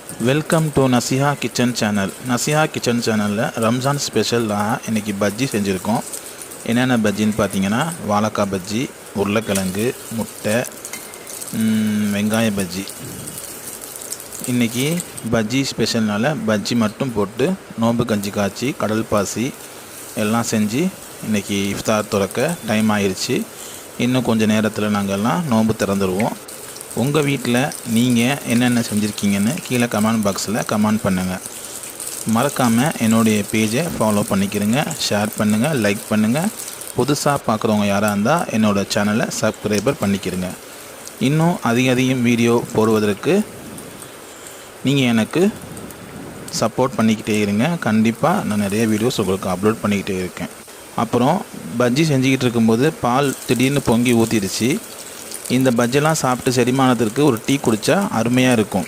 Welcome to Naziha kitchen channel. Naziha kitchen சேனலில் ரம்ஜான் ஸ்பெஷலாக இன்றைக்கி பஜ்ஜி செஞ்சுருக்கோம். என்னென்ன பஜ்ஜின்னு பார்த்தீங்கன்னா, வாழைக்காய் பஜ்ஜி, உருளைக்கிழங்கு, முட்டை, வெங்காய பஜ்ஜி. இன்றைக்கி பஜ்ஜி ஸ்பெஷல்னால் பஜ்ஜி மட்டும் போட்டு நோம்பு கஞ்சி காய்ச்சி கடல் பாசி எல்லாம் செஞ்சு இன்றைக்கி இஃப்தார் துறக்க டைம் ஆயிடுச்சு. இன்னும் கொஞ்சம் நேரத்தில் நாங்கள்லாம் நோம்பு திறந்துடுவோம். உங்கள் வீட்டில் நீங்கள் என்னென்ன செஞ்சுருக்கீங்கன்னு கீழே கமெண்ட் பாக்ஸில் கமெண்ட் பண்ணுங்கள். மறக்காமல் என்னுடைய பேஜை ஃபாலோ பண்ணிக்கிறங்க, ஷேர் பண்ணுங்கள், லைக் பண்ணுங்கள். புதுசாக பார்க்குறவங்க யாராக இருந்தால் என்னோடய சேனலை சப்ஸ்கிரைபர் பண்ணிக்கிறங்க. இன்னும் அதிகம் வீடியோ போடுவதற்கு நீங்கள் எனக்கு சப்போர்ட் பண்ணிக்கிட்டே இருங்க. கண்டிப்பாக நான் நிறைய வீடியோஸ் உங்களுக்கு அப்லோட் பண்ணிக்கிட்டே இருக்கேன். அப்புறம் பஜ்ஜி செஞ்சுக்கிட்டு இருக்கும்போது பால் திடீர்னு பொங்கி ஊற்றிடுச்சு. இந்த பஜ்ஜெல்லாம் சாப்பிட்டு செரிமானத்திற்கு ஒரு டீ குடித்தா அருமையாக இருக்கும்.